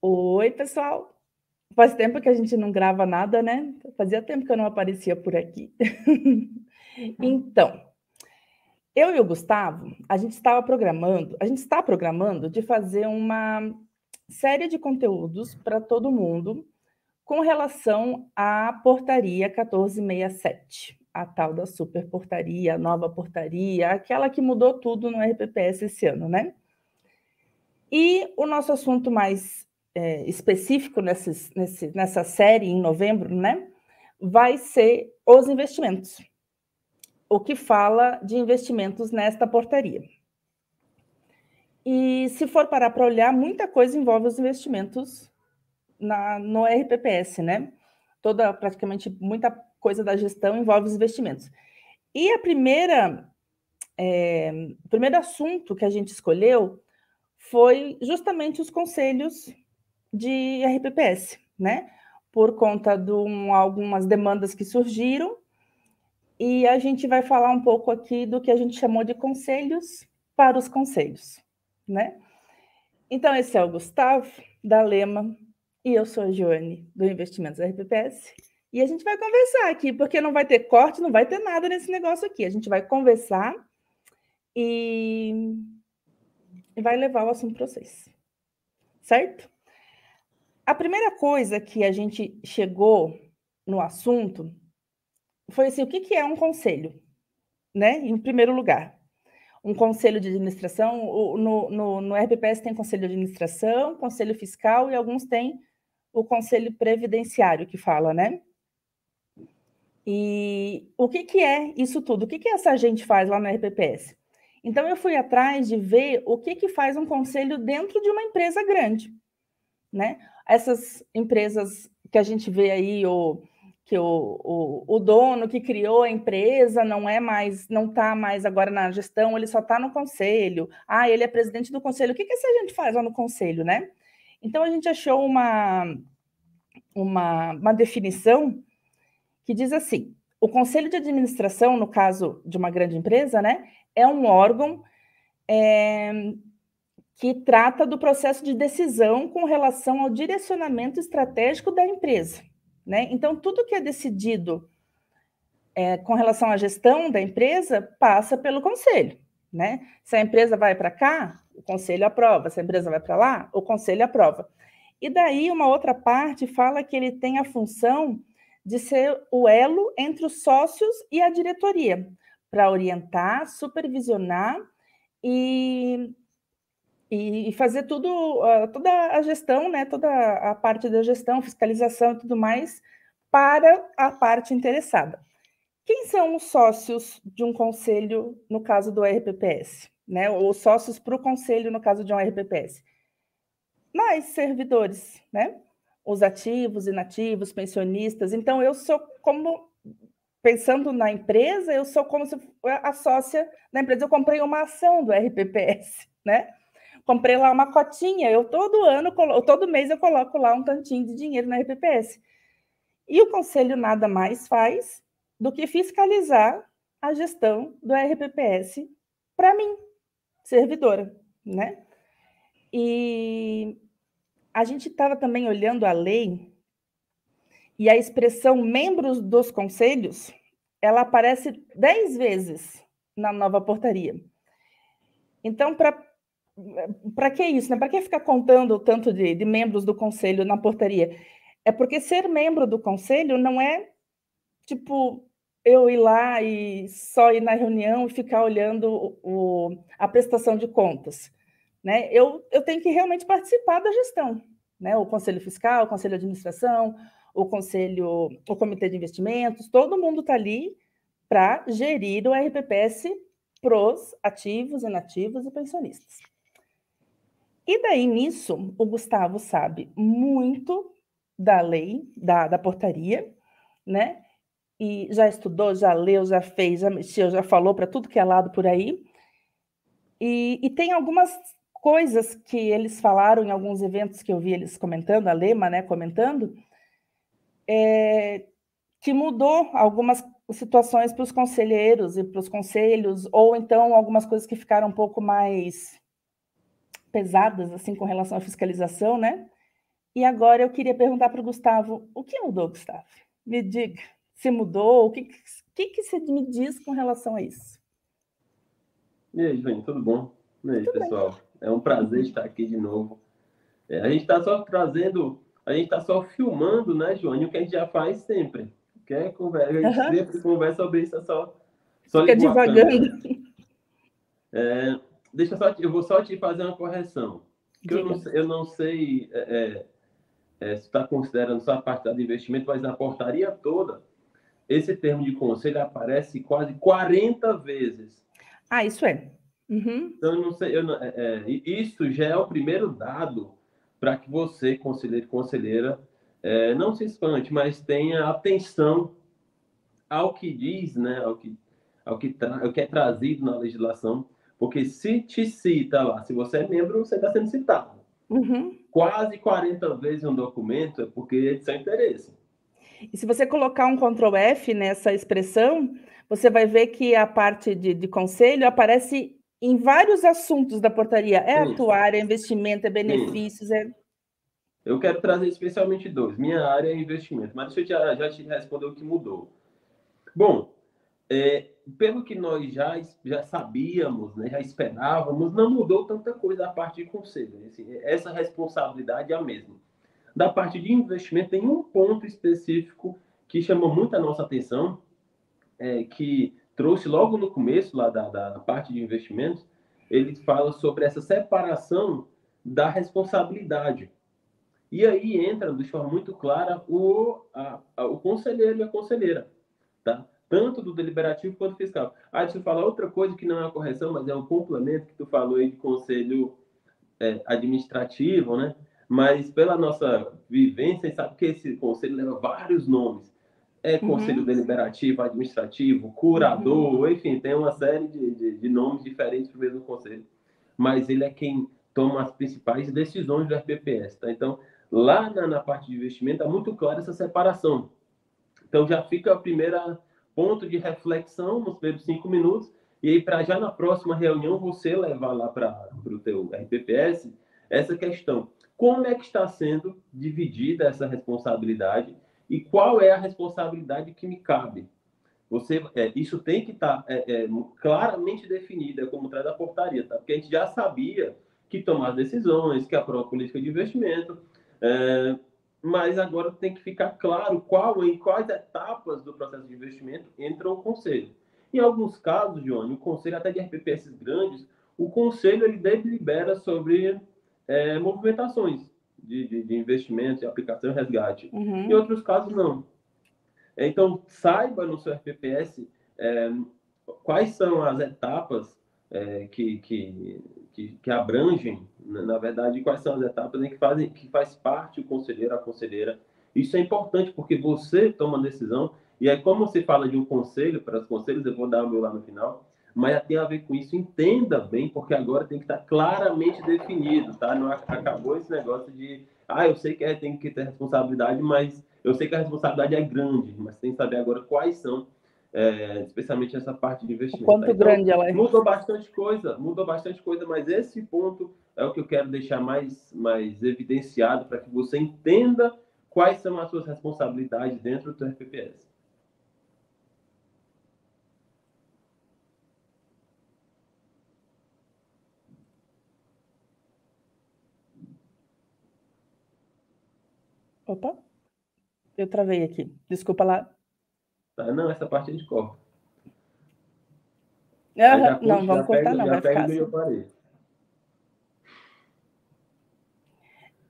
Oi, pessoal. Faz tempo que a gente não grava nada, né? Fazia tempo que eu não aparecia por aqui. Então, eu e o Gustavo, a gente está programando de fazer uma série de conteúdos para todo mundo com relação à portaria 1467, a tal da super portaria, a nova portaria, aquela que mudou tudo no RPPS esse ano, né? E o nosso assunto mais específico nessa série, em novembro, né, vai ser os investimentos. O que fala de investimentos nesta portaria. E se for parar para olhar, muita coisa envolve os investimentos no RPPS, né? Praticamente, muita coisa da gestão envolve os investimentos. E o primeiro assunto que a gente escolheu foi justamente os conselhos de RPPS, né? Por conta de algumas demandas que surgiram, e a gente vai falar um pouco aqui do que a gente chamou de conselhos para os conselhos, né? Então, esse é o Gustavo, da Lema, e eu sou a Joane, do Investimentos RPPS, e a gente vai conversar aqui, porque não vai ter corte, não vai ter nada nesse negócio aqui. A gente vai conversar e vai levar o assunto para vocês, certo? A primeira coisa que a gente chegou no assunto foi assim: o que é um conselho? Né? Em primeiro lugar, um conselho de administração, no RPPS tem conselho de administração, conselho fiscal e alguns têm o conselho previdenciário que fala, né? E o que é isso tudo? O que essa gente faz lá no RPPS? Então, eu fui atrás de ver o que faz um conselho dentro de uma empresa grande, né? Essas empresas que a gente vê aí, que o dono que criou a empresa não está mais agora na gestão, ele só está no conselho. Ah, ele é presidente do conselho. O que essa gente faz lá no conselho, né? Então, a gente achou uma definição que diz assim: o conselho de administração, no caso de uma grande empresa, né, é um órgão que trata do processo de decisão com relação ao direcionamento estratégico da empresa, né? Então, tudo que é decidido com relação à gestão da empresa passa pelo conselho, né? Se a empresa vai para cá, o conselho aprova. Se a empresa vai para lá, o conselho aprova. E daí, uma outra parte fala que ele tem a função de ser o elo entre os sócios e a diretoria, para orientar, supervisionar e fazer toda a gestão, né, toda a parte da gestão, fiscalização e tudo mais, para a parte interessada. Quem são os sócios de um conselho no caso do RPPS? Né? Ou sócios para o conselho no caso de um RPPS? Mais servidores, né? Os ativos, inativos, pensionistas. Então, eu sou como, pensando na empresa, eu sou como se a sócia da empresa. Eu comprei uma ação do RPPS, né? Comprei lá uma cotinha, todo mês eu coloco lá um tantinho de dinheiro na RPPS. E o conselho nada mais faz do que fiscalizar a gestão do RPPS para mim, servidora, né? E a gente estava também olhando a lei e a expressão membros dos conselhos, ela aparece 10 vezes na nova portaria. Então, para que isso, né? Para que ficar contando o tanto de membros do conselho na portaria? É porque ser membro do conselho não é tipo eu ir lá e só ir na reunião e ficar olhando a prestação de contas, né? Eu tenho que realmente participar da gestão, né? O conselho fiscal, o conselho de administração, o comitê de investimentos, todo mundo está ali para gerir o RPPS pros ativos, inativos e pensionistas. E daí, nisso, o Gustavo sabe muito da lei, da portaria, né? E já estudou, já leu, já fez, já mexeu, já falou para tudo que é lado por aí. E tem algumas coisas que eles falaram em alguns eventos que eu vi eles comentando, a Lema, né, comentando, que mudou algumas situações para os conselheiros e para os conselhos, ou então algumas coisas que ficaram um pouco mais pesadas, assim, com relação à fiscalização, né? E agora eu queria perguntar para o Gustavo, o que mudou, Gustavo? Me diga, se mudou, o que você me diz com relação a isso? E aí, João, tudo bom? E aí, Tudo bem. pessoal? É um prazer estar aqui de novo. A gente está só trazendo, a gente está só filmando, né, João, o que a gente já faz sempre. Quer conversa, a gente Uhum. sempre conversa sobre isso, só Fica ligou a divagando. câmera. Eu vou só te fazer uma correção. Que Diga. eu não sei se está considerando só a parte do investimento, mas na portaria toda, esse termo de conselho aparece quase 40 vezes. Ah, isso é. Uhum. Então, eu não sei, isso já é o primeiro dado para que você, conselheiro e conselheira, não se espante, mas tenha atenção ao que diz, né, ao que é trazido na legislação, porque se te cita lá, se você é membro, você está sendo citado. Uhum. Quase 40 vezes um documento é porque é de seu interesse. E se você colocar um Ctrl F nessa expressão, você vai ver que a parte de conselho aparece em vários assuntos da portaria. É Sim, atuário, é investimento, é sim. benefícios, é... Eu quero trazer especialmente dois. Minha área é investimento, mas deixa eu já te responder o que mudou. Bom, pelo que nós já sabíamos, né, já esperávamos, não mudou tanta coisa da parte de conselho. Assim, essa responsabilidade é a mesma. Da parte de investimento, tem um ponto específico que chamou muito a nossa atenção, que trouxe logo no começo lá da parte de investimentos, ele fala sobre essa separação da responsabilidade. E aí entra, de forma muito clara, o conselheiro e a conselheira, tá? Tanto do deliberativo quanto do fiscal. Ah, deixa eu falar outra coisa que não é uma correção, mas é um complemento que tu falou aí de conselho administrativo, né? Mas pela nossa vivência, sabe que esse conselho leva vários nomes. É conselho Uhum. deliberativo, administrativo, Uhum. curador, enfim, tem uma série de nomes diferentes para o mesmo conselho. Mas ele é quem toma as principais decisões do RPPS, tá? Então, lá na parte de investimento, é muito clara essa separação. Então, já fica o primeiro ponto de reflexão nos primeiros 5 minutos, e aí, para já na próxima reunião, você levar lá para o teu RPPS essa questão. Como é que está sendo dividida essa responsabilidade e qual é a responsabilidade que me cabe? Isso tem que estar claramente definida como traz a portaria, tá? Porque a gente já sabia que tomar decisões, que aprovar política de investimento, é, mas agora tem que ficar claro em quais etapas do processo de investimento entra o conselho. Em alguns casos, Johnny, o conselho, até de RPPS grandes, o conselho ele delibera sobre movimentações de investimentos, de aplicação e resgate. Em Uhum. outros casos, não. Então, saiba no seu RPPS quais são as etapas que abrangem, na verdade, quais são as etapas em que faz parte o conselheiro, a conselheira. Isso é importante porque você toma a decisão, e aí, como você fala de um conselho, para os conselhos, eu vou dar o meu lá no final, mas tem a ver com isso, entenda bem, porque agora tem que estar claramente definido, tá? Não acabou esse negócio de, eu sei que tem que ter responsabilidade, mas eu sei que a responsabilidade é grande, mas tem que saber agora quais são, especialmente nessa parte de O investimento. Tá? quanto Então, grande ela é. mudou bastante coisa, mas esse ponto é o que eu quero deixar mais evidenciado para que você entenda quais são as suas responsabilidades dentro do RPPS. Opa, eu travei aqui. Desculpa lá. Tá? Não, essa parte a gente corta. Aí Uhum. Não, vamos cortar, não, já vai pega ficar do assim. eu parei.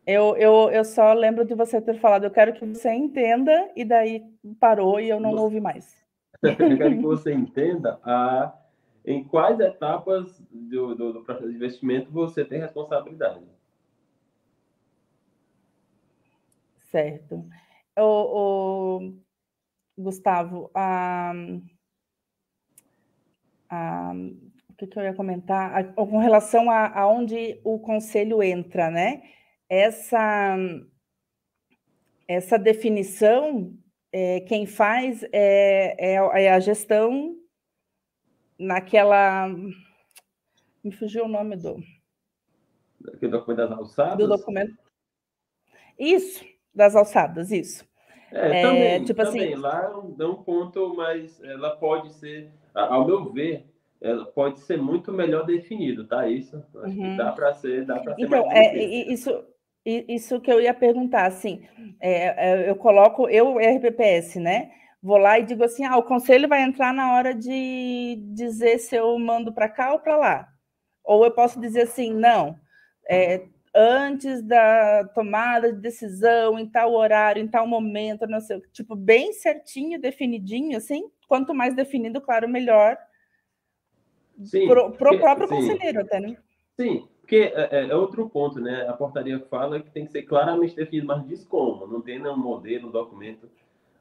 Eu só lembro de você ter falado, eu quero que você entenda, e daí parou e eu não ouvi mais. Eu quero que você entenda em quais etapas do processo de investimento você tem responsabilidade. Certo. O Gustavo, o que eu ia comentar? Com relação a onde o conselho entra, né? Essa, essa definição, quem faz é a gestão naquela... Me fugiu o nome do Aquele documento das do alçadas, documento. Isso, das alçadas, isso. Tipo Também, assim, lá é um ponto, mas ela pode ser, ao meu ver, ela pode ser muito melhor definido, tá? Isso, acho que uhum. dá para ser Então, mais bem feito. isso que eu ia perguntar, assim, eu coloco, eu RPPS, né? Vou lá e digo assim, o conselho vai entrar na hora de dizer se eu mando para cá ou para lá. Ou eu posso dizer assim, não, antes da tomada de decisão, em tal horário, em tal momento, não sei, tipo, bem certinho, definidinho, assim, quanto mais definido, claro, melhor Sim, pro próprio sim, conselheiro até, né? sim, porque é outro ponto, né? A portaria fala que tem que ser claramente definido, mas diz como, não tem nenhum modelo, um documento,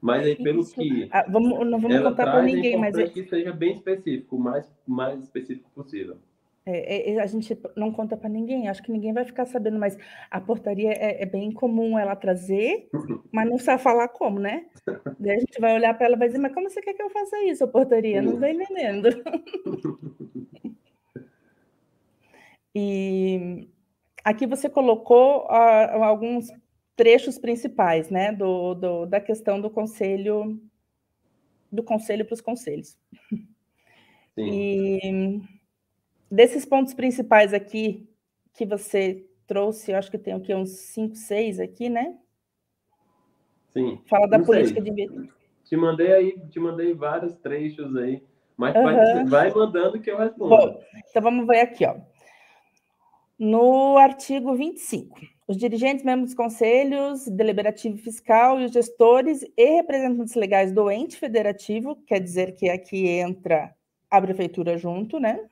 mas aí pelo Isso, que não vamos ela contar para traz, é ninguém, mas importante que seja bem específico, o mais específico possível. a gente não conta para ninguém, acho que ninguém vai ficar sabendo, mas a portaria é bem comum ela trazer, mas não sabe falar como, né? Daí a gente vai olhar para ela e vai dizer, mas como você quer que eu faça isso, a portaria? Não Sim, estou entendendo. E aqui você colocou alguns trechos principais, né, da questão do conselho para os conselhos. sim, E desses pontos principais aqui que você trouxe, eu acho que tem aqui uns 5, 6 aqui, né? sim. Fala da Não política sei. de Te mandei vários trechos aí, mas aham. vai mandando que eu respondo. Bom, então vamos ver aqui, ó. No artigo 25, os dirigentes, membros dos conselhos deliberativo e fiscal e os gestores e representantes legais do ente federativo, quer dizer que aqui entra a prefeitura junto, né?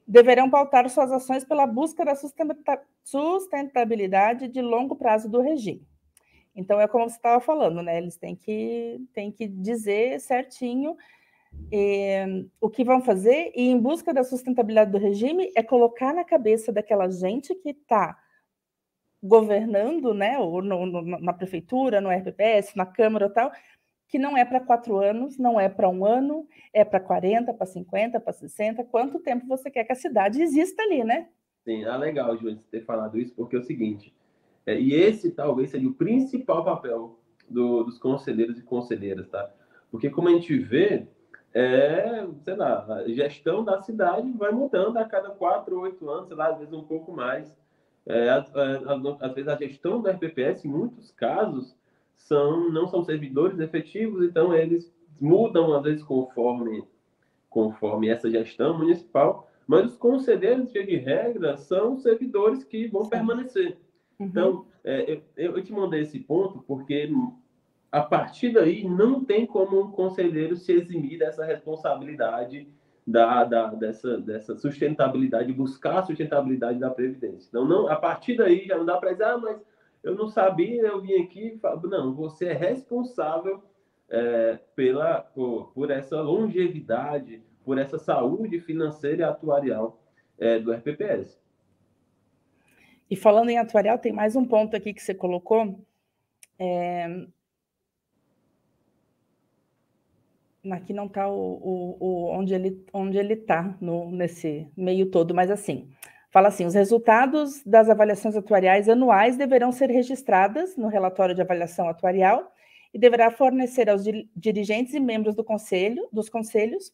Deverão pautar suas ações pela busca da sustentabilidade de longo prazo do regime. Então, é como você estava falando, né? Eles têm que dizer certinho o que vão fazer, e em busca da sustentabilidade do regime é colocar na cabeça daquela gente que está governando, né, ou na prefeitura, no RPPS, na Câmara e tal, que não é para 4 anos, não é para 1 ano, é para 40, para 50, para 60, quanto tempo você quer que a cidade exista ali, né? Sim, legal, Júlio, você ter falado isso, porque é o seguinte, e esse talvez seja o principal papel dos conselheiros e conselheiras, tá? Porque como a gente vê, sei lá, a gestão da cidade vai mudando a cada 4 ou 8 anos, sei lá, às vezes um pouco mais. Às vezes a gestão da RPPS, em muitos casos, não são servidores efetivos, então eles mudam, às vezes, conforme essa gestão municipal, mas os conselheiros, de regra, são servidores que vão São. permanecer. Uhum. Então, eu te mandei esse ponto porque a partir daí não tem como um conselheiro se eximir dessa responsabilidade dessa sustentabilidade, buscar a sustentabilidade da Previdência. Então, a partir daí já não dá para dizer, mas eu não sabia, eu vim aqui. Não, você é responsável por essa longevidade, por essa saúde financeira e atuarial do RPPS. E falando em atuarial, tem mais um ponto aqui que você colocou. Aqui não está onde ele está nesse meio todo, mas assim, fala assim: os resultados das avaliações atuariais anuais deverão ser registradas no relatório de avaliação atuarial e deverá fornecer aos dirigentes e membros dos conselhos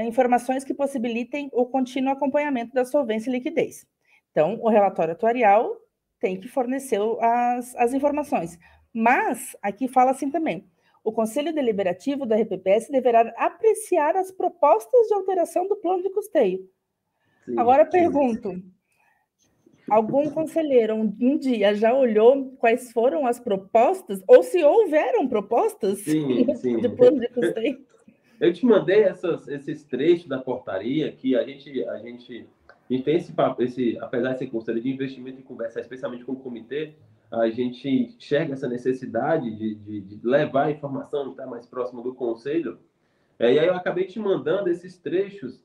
informações que possibilitem o contínuo acompanhamento da solvência e liquidez. Então, o relatório atuarial tem que fornecer as informações. Mas, aqui fala assim também: o Conselho Deliberativo da RPPS deverá apreciar as propostas de alteração do plano de custeio. Sim, Agora, sim. pergunto: algum conselheiro um dia já olhou quais foram as propostas, ou se houveram propostas Sim, de sim. plano de custeio? Eu te mandei esses trechos da portaria que a gente tem apesar de ser conselho de investimento e conversar especialmente com o comitê, a gente enxerga essa necessidade de levar a informação, estar mais próximo do conselho. E aí eu acabei te mandando esses trechos.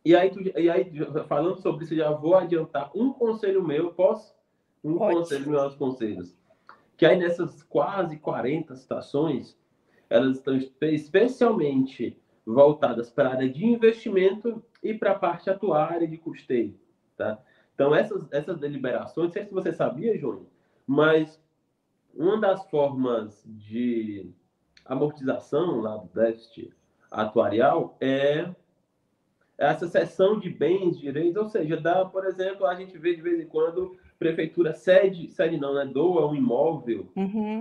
E aí, falando sobre isso, já vou adiantar um conselho meu, posso? Um Pode. conselho meu aos conselhos. Que aí nessas quase 40 citações, elas estão especialmente voltadas para a área de investimento e para a parte atuária de custeio, tá? Então, essas deliberações, não sei se você sabia, Júnior, mas uma das formas de amortização lá do déficit atuarial é essa cessão de bens, direitos, ou seja, dá, por exemplo, a gente vê de vez em quando prefeitura cede não, né, doa um imóvel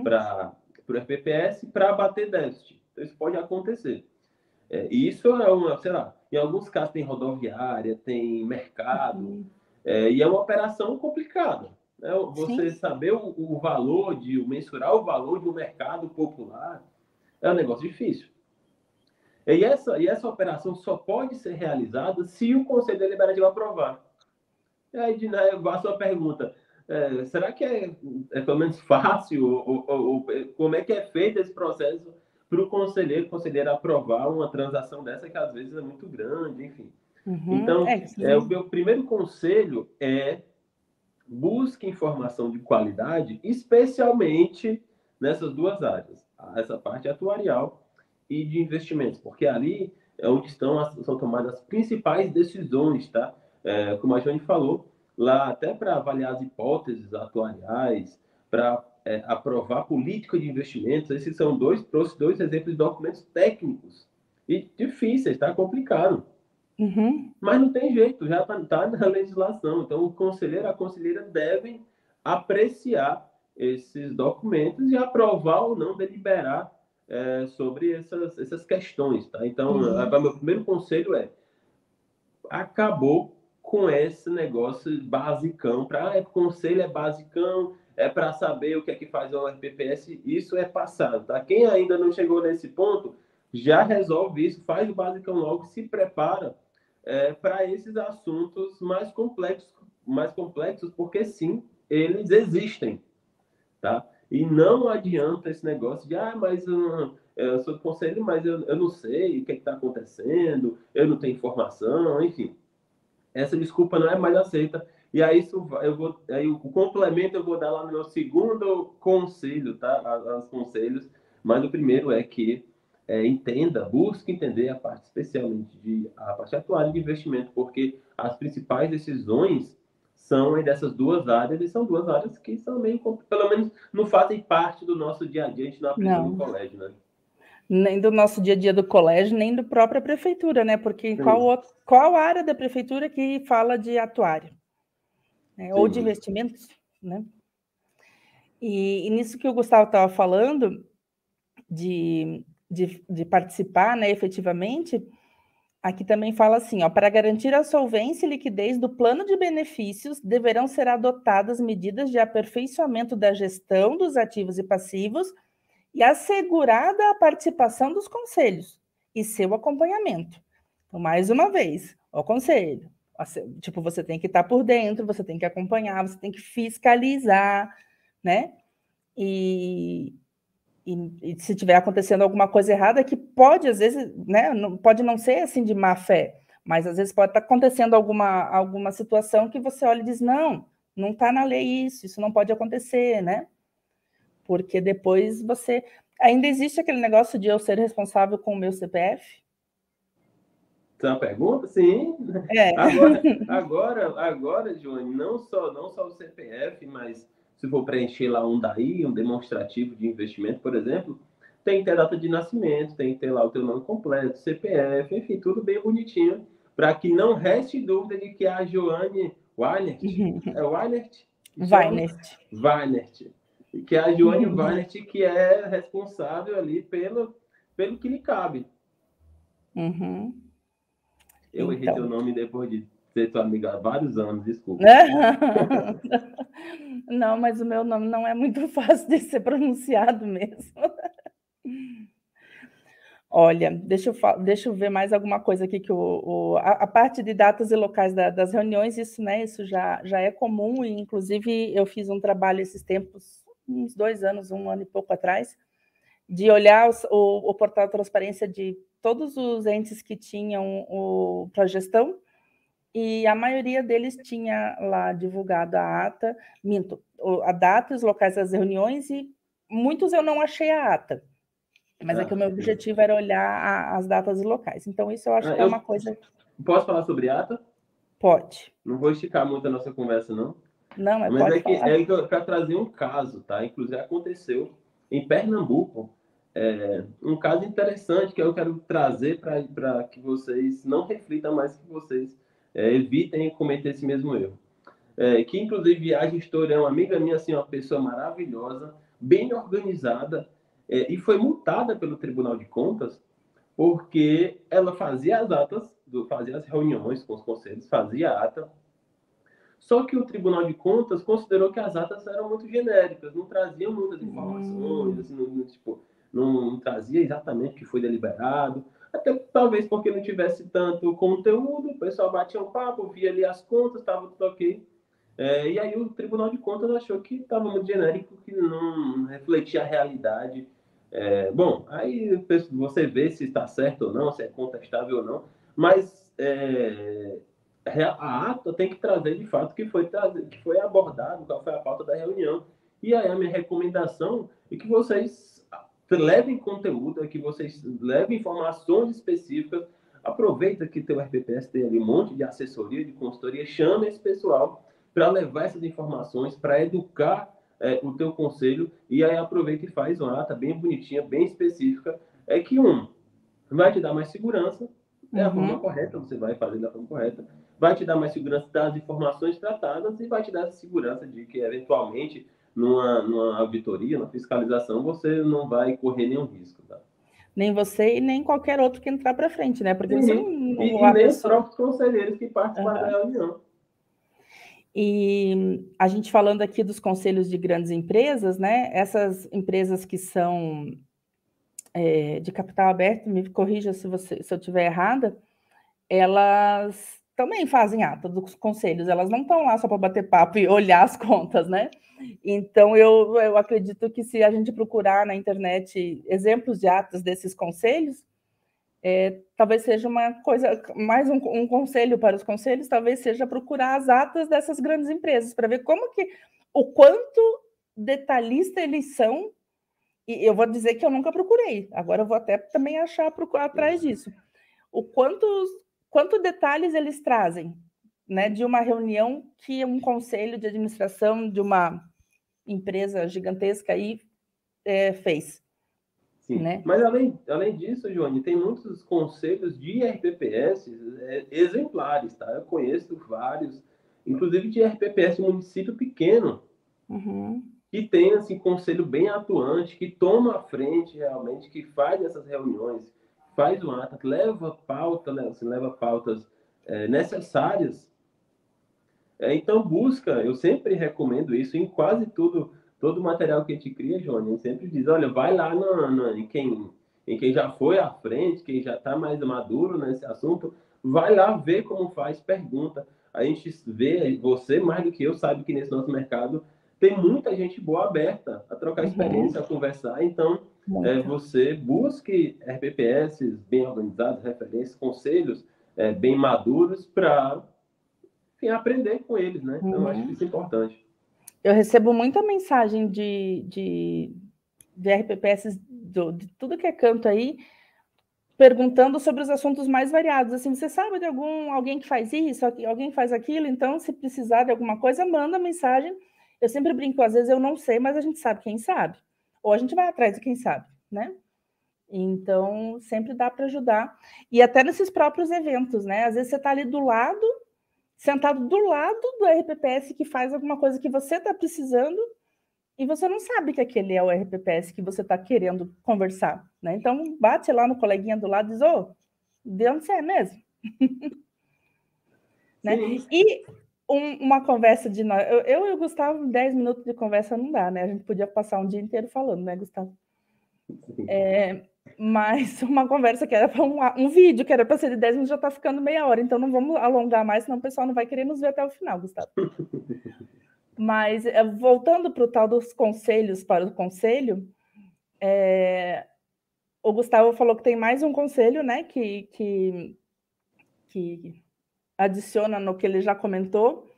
para o RPPS para abater déficit. Então, isso pode acontecer. Isso é uma, sei lá, em alguns casos tem rodoviária, tem mercado, e é uma operação complicada. Né? Você saber o valor mensurar o valor do mercado popular é um negócio difícil. E essa operação só pode ser realizada se o Conselho Deliberativo aprovar. E aí, a sua pergunta, será que é pelo menos fácil? Ou como é que é feito esse processo para o conselheiro aprovar uma transação dessa que às vezes é muito grande, enfim. Então, o meu primeiro conselho é busque informação de qualidade, especialmente nessas duas áreas, essa parte atuarial e de investimentos, porque ali é onde são tomadas as principais decisões, tá? Como a Joane falou, lá até para avaliar as hipóteses atuariais, para aprovar política de investimentos, esses são trouxe dois exemplos de documentos técnicos e difíceis, tá? Complicado. Mas não tem jeito, já está na legislação. Então, o conselheiro, a conselheira devem apreciar esses documentos e aprovar ou não, deliberar sobre essas questões. Tá? Então, meu primeiro conselho acabou com esse negócio basicão. Conselho é basicão, é para saber o que é que faz o RPPS, isso é passado. Tá? Quem ainda não chegou nesse ponto, já resolve isso, faz o basicão logo, se prepara para esses assuntos mais complexos, porque sim, eles existem, tá? E não adianta esse negócio de, mas eu sou do conselho, mas eu não sei o que está acontecendo, eu não tenho informação, enfim. Essa desculpa não é mais aceita. E aí o complemento eu vou dar lá no meu segundo conselho, tá? Os conselhos, mas o primeiro é que busque entender a parte, especialmente a parte atual de investimento, porque as principais decisões são dessas duas áreas, e são duas áreas que são meio, pelo menos, não fazem parte do nosso dia a dia, a gente não aprende no colégio, né? Nem do nosso dia a dia do colégio, nem da própria prefeitura, né? Porque qual área da prefeitura que fala de atuário? Né? Ou de investimentos, né? E nisso que o Gustavo estava falando, de participar, né, efetivamente, aqui também fala assim, ó, para garantir a solvência e liquidez do plano de benefícios, deverão ser adotadas medidas de aperfeiçoamento da gestão dos ativos e passivos e assegurada a participação dos conselhos e seu acompanhamento. Então, mais uma vez, o conselho, tipo, você tem que estar por dentro, você tem que acompanhar, você tem que fiscalizar, né? E se tiver acontecendo alguma coisa errada, que pode, às vezes, né, pode não ser assim de má fé, mas às vezes pode estar acontecendo alguma situação que você olha e diz, não está na lei isso não pode acontecer, né? Porque depois você... Ainda existe aquele negócio de eu ser responsável com o meu CPF? Isso é uma pergunta? Sim. Agora, Joane, não só o CPF, mas se for preencher lá um demonstrativo de investimento, por exemplo, tem que ter a data de nascimento, tem que ter lá o teu nome completo, CPF, enfim, tudo bem bonitinho, para que não reste dúvida de que a Joane Weinert, é Weinert? Weinert. Que é a Joane Weinert que é responsável ali pelo que lhe cabe. Eu errei teu nome depois de ser tua amiga há vários anos, desculpa. Não, mas o meu nome não é muito fácil de ser pronunciado mesmo. Olha, deixa eu ver mais alguma coisa aqui que a parte de datas e locais das reuniões, isso, né, isso já é comum, e inclusive eu fiz um trabalho esses tempos, uns 2 anos, 1 ano e pouco atrás, de olhar o portal de transparência de todos os entes que tinham para gestão, e a maioria deles tinha lá divulgado a data, os locais das reuniões, e muitos eu não achei a ata. Mas é que o meu objetivo era olhar as datas e locais. Então, isso eu acho que é uma coisa... Posso falar sobre ata? Pode. Não vou esticar muito a nossa conversa, não. Não, mas Mas pode falar. para trazer um caso, tá? Inclusive aconteceu em Pernambuco, um caso interessante que eu quero trazer para que vocês não reflitam mais, que vocês evitem cometer esse mesmo erro. Que inclusive a gestora é uma amiga minha, assim, uma pessoa maravilhosa, bem organizada, e foi multada pelo Tribunal de Contas porque ela fazia as atas, fazia as reuniões com os conselhos, fazia a ata. Só que o Tribunal de Contas considerou que as atas eram muito genéricas, não traziam muitas informações, assim, não trazia exatamente o que foi deliberado, até talvez porque não tivesse tanto conteúdo, o pessoal batia um papo, via ali as contas, estava tudo ok. E aí o Tribunal de Contas achou que estava muito genérico, que não refletia a realidade. Bom, aí você vê se está certo ou não, se é contestável ou não, mas a ata tem que trazer de fato que foi abordado, qual foi a pauta da reunião. E aí a minha recomendação é que vocês levem conteúdo, que vocês levem informações específicas. Aproveita que teu RPPS tem ali um monte de assessoria, de consultoria, chama esse pessoal para levar essas informações, para educar o teu conselho, e aí aproveita e faz uma ata bem bonitinha, bem específica, que vai te dar mais segurança, é a forma correta, você vai fazer da forma correta, vai te dar mais segurança das informações tratadas e vai te dar a segurança de que, eventualmente, numa auditoria, numa fiscalização, você não vai correr nenhum risco, tá? Nem você e nem qualquer outro que entrar para frente, né? Porque você Sim. não E a nem os pessoa... próprios conselheiros que participaram da reunião. E a gente falando aqui dos conselhos de grandes empresas, né? Essas empresas que são de capital aberto, me corrija se eu estiver errada, elas também fazem ata dos conselhos, elas não estão lá só para bater papo e olhar as contas, né? Então, eu acredito que se a gente procurar na internet exemplos de atas desses conselhos, talvez seja uma coisa, mais um conselho para os conselhos, talvez seja procurar as atas dessas grandes empresas, para ver o quanto detalhista eles são, e eu vou dizer que eu nunca procurei, agora eu vou até também procurar atrás disso, quanto detalhes eles trazem, né, de uma reunião que um conselho de administração de uma empresa gigantesca aí fez. Sim. Né? Mas além disso, Joane, tem muitos conselhos de RPPS exemplares, tá? Eu conheço vários, inclusive de RPPS município pequeno, que tem assim conselho bem atuante, que toma a frente realmente, que faz essas reuniões, faz o ata, leva pauta, né? Assim, leva pautas necessárias. Então busca, eu sempre recomendo isso em quase tudo. Todo o material que a gente cria, Johnny, a gente sempre diz, olha, vai lá em quem já foi à frente, quem já está mais maduro nesse assunto, vai lá ver como faz, pergunta. A gente vê, você mais do que eu, sabe que nesse nosso mercado tem muita gente boa aberta a trocar experiência, a conversar. Então, você busque RPPS bem organizados, referências, conselhos bem maduros para aprender com eles, né? Então, eu acho isso importante. Eu recebo muita mensagem de RPPS de tudo que é canto aí, perguntando sobre os assuntos mais variados. Assim, você sabe de alguém que faz isso, alguém faz aquilo? Então, se precisar de alguma coisa, manda mensagem. Eu sempre brinco, às vezes eu não sei, mas a gente sabe quem sabe. Ou a gente vai atrás de quem sabe, né? Então, sempre dá para ajudar. E até nesses próprios eventos, né? Às vezes você está ali sentado do lado do RPPS que faz alguma coisa que você está precisando e você não sabe que aquele é o RPPS que você está querendo conversar, né? Então, bate lá no coleguinha do lado e diz, de onde você é mesmo? Né? E uma conversa de nós... Eu e o Gustavo, 10 minutos de conversa não dá, né? A gente podia passar um dia inteiro falando, né, Gustavo? Mas uma conversa que era para um vídeo, que era para ser de 10 minutos, já está ficando meia hora, então não vamos alongar mais, senão o pessoal não vai querer nos ver até o final, Gustavo. Mas, voltando para o tal dos conselhos para o conselho, o Gustavo falou que tem mais um conselho, né, que adiciona no que ele já comentou,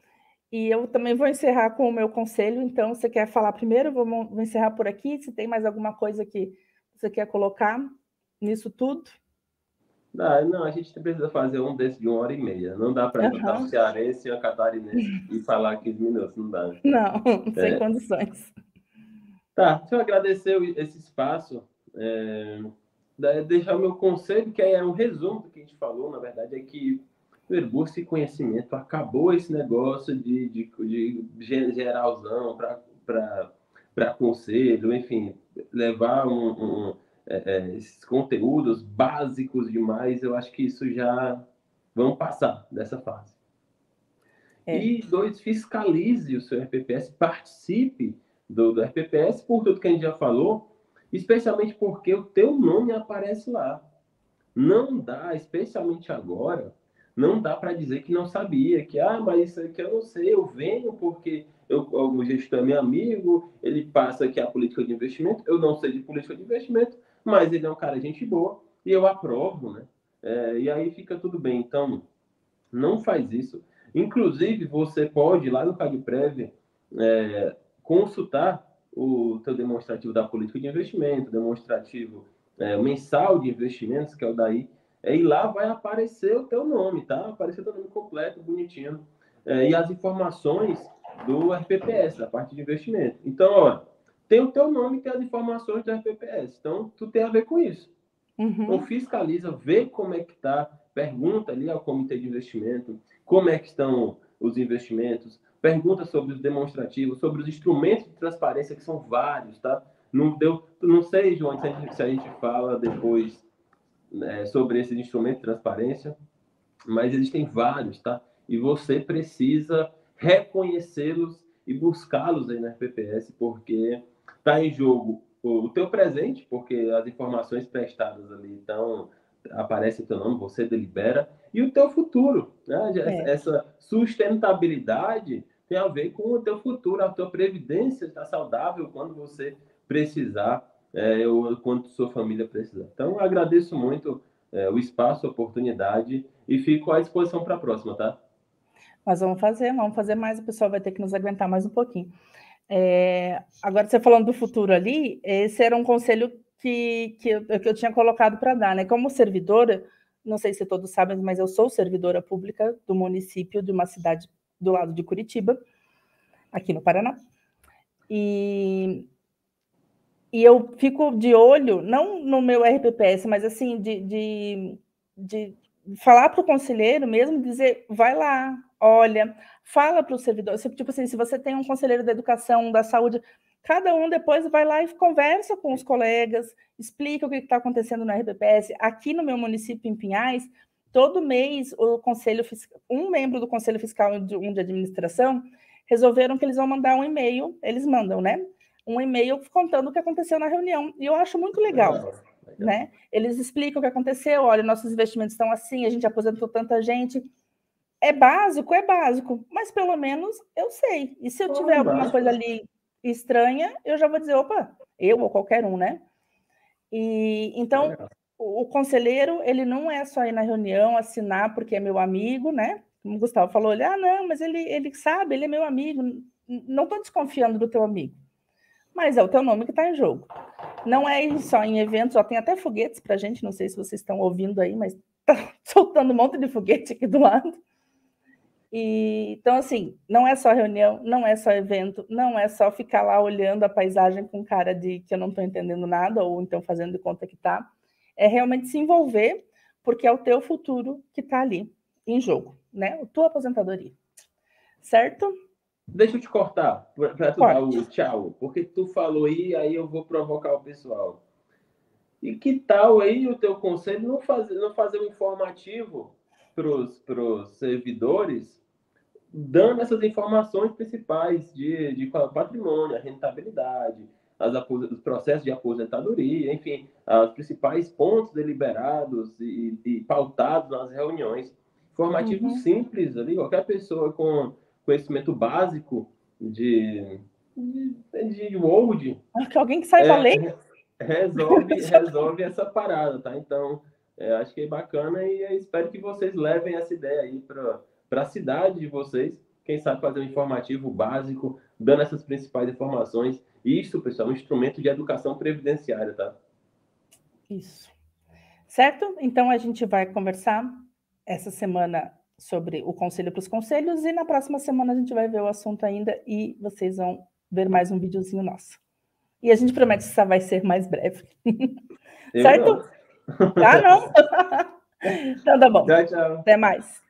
e eu também vou encerrar com o meu conselho, então, você quer falar primeiro? Vou encerrar por aqui, se tem mais alguma coisa que você quer colocar nisso tudo? Não, a gente precisa fazer um desse de 1h30. Não dá para botar um Aham. cearense e uma catarinense e falar 15 minutos, não dá. Não, sem É, condições. tá, deixa eu agradecer esse espaço. Deixar o meu conselho, que é um resumo do que a gente falou, na verdade, é que primeiro, busca e conhecimento. Acabou esse negócio de geralzão para conselho, enfim, levar esses conteúdos básicos demais. Eu acho que isso já vamos passar dessa fase. É. E dois, fiscalize o seu RPPS, participe do RPPS por tudo que a gente já falou, especialmente porque o teu nome aparece lá. Não dá, especialmente agora, não dá para dizer que não sabia, que, mas isso aqui eu não sei, eu venho porque o gestor é meu amigo, ele passa aqui a política de investimento, eu não sei de política de investimento, mas ele é um cara de gente boa e eu aprovo, né? E aí fica tudo bem. Então, não faz isso. Inclusive, você pode, lá no CagPrev, consultar o teu demonstrativo da política de investimento, demonstrativo mensal de investimentos, que é o daí, e lá vai aparecer o teu nome, tá? Aparecer o teu nome completo, bonitinho, e as informações do RPPS, da parte de investimento. Então, ó, tem o teu nome e tem as informações do RPPS. Então, tu tem a ver com isso. Então, fiscaliza, vê como é que está, pergunta ali ao comitê de investimento como é que estão os investimentos, pergunta sobre os demonstrativos, sobre os instrumentos de transparência, que são vários, tá? Não sei, João, se a gente fala depois sobre esses instrumentos de transparência, mas existem vários, tá? E você precisa reconhecê-los e buscá-los aí na RPPS, porque está em jogo o teu presente, porque as informações prestadas ali estão, aparece o teu nome, você delibera, e o teu futuro, né? É. Essa sustentabilidade tem a ver com o teu futuro, a tua previdência está saudável quando você precisar, ou quando sua família precisar. Então, agradeço muito o espaço, a oportunidade, e fico à disposição para a próxima, tá? Nós vamos fazer mais, o pessoal vai ter que nos aguentar mais um pouquinho. Agora, você falando do futuro ali, esse era um conselho que eu tinha colocado para dar, né? Como servidora, não sei se todos sabem, mas eu sou servidora pública do município de uma cidade do lado de Curitiba, aqui no Paraná. E eu fico de olho, não no meu RPPS, mas assim, de falar para o conselheiro mesmo, dizer, vai lá, olha, fala para o servidor, tipo assim, se você tem um conselheiro da educação, da saúde, cada um depois vai lá e conversa com os colegas, explica o que está acontecendo no RPPS. Aqui no meu município, em Pinhais, todo mês o conselho, um membro do conselho fiscal e um de administração resolveram que eles vão mandar um e-mail, eles mandam, né? Um e-mail contando o que aconteceu na reunião. E eu acho muito legal, né? Eles explicam o que aconteceu, olha, nossos investimentos estão assim, a gente aposentou tanta gente. É básico, mas pelo menos eu sei. E se eu tiver alguma coisa ali estranha, eu já vou dizer, opa, eu ou qualquer um, né? E então, o conselheiro, ele não é só ir na reunião, assinar porque é meu amigo, né? Como o Gustavo falou, ele, não, mas ele sabe, ele é meu amigo. Não estou desconfiando do teu amigo, mas é o teu nome que está em jogo. Não é só em eventos, ó, tem até foguetes para a gente, não sei se vocês estão ouvindo aí, mas tá soltando um monte de foguete aqui do lado. Então, assim, não é só reunião, não é só evento, não é só ficar lá olhando a paisagem com cara de que eu não estou entendendo nada, ou então fazendo de conta que está. É realmente se envolver, porque é o teu futuro que está ali em jogo, né? A tua aposentadoria. Certo? Deixa eu te cortar para tu dar o tchau, porque tu falou aí eu vou provocar o pessoal. E que tal aí o teu conselho não fazer um informativo para os servidores, dando essas informações principais de patrimônio, a rentabilidade, os processos de aposentadoria, enfim, os principais pontos deliberados e pautados nas reuniões. Informativo simples ali, qualquer pessoa com conhecimento básico de Word. Alguém que saiba ler. Resolve essa parada, tá? Então, acho que é bacana e espero que vocês levem essa ideia aí para a cidade de vocês. Quem sabe fazer um informativo básico, dando essas principais informações. Isso, pessoal, é um instrumento de educação previdenciária, tá? Isso. certo? Então, a gente vai conversar essa semana sobre o conselho para os conselhos e na próxima semana a gente vai ver o assunto ainda e vocês vão ver mais um videozinho nosso. E a gente promete que isso vai ser mais breve. Certo? Não. Tá, não? Então tá bom. Tchau, tchau. Até mais.